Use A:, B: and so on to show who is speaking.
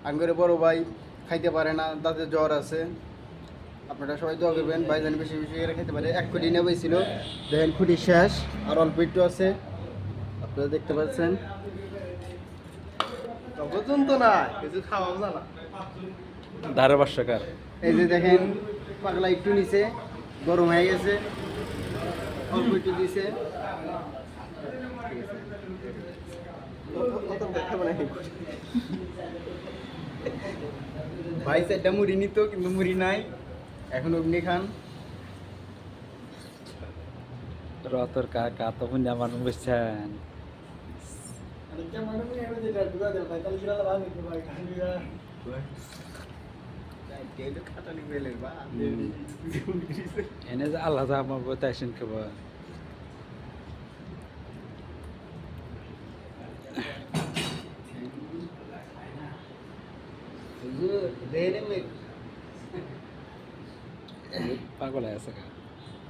A: আঙ্গুরে বড় ভাই খাইতে পারে না, দাঁতে জ্বর আছে। আপনারা সবাই দোয়া করবেন, ভাই যেন বেশি বেশি করে খেতে পারে। 1 কোটি নেবে ছিল, দেখেন খুঁটি শেষ, আর অল্প একটু আছে, আপনারা দেখতে পাচ্ছেন।
B: পর্যন্ত না কিছু খাওয়া না
C: ধারে বার্ষকার
A: এই যে দেখেন পাগলা একটু নিচে গরম হয়ে গেছে, অল্প একটু দিছে। ভাই সেটা মুড়ি নিত, কিন্তু মুড়ি নাই, এখন অগ্নি খান।
C: রতর কাকা তো পুণ্যা মানুষ বুঝছেন। এনে যে আলাদা আমার বই তাইছেন খাবার পাগল আছে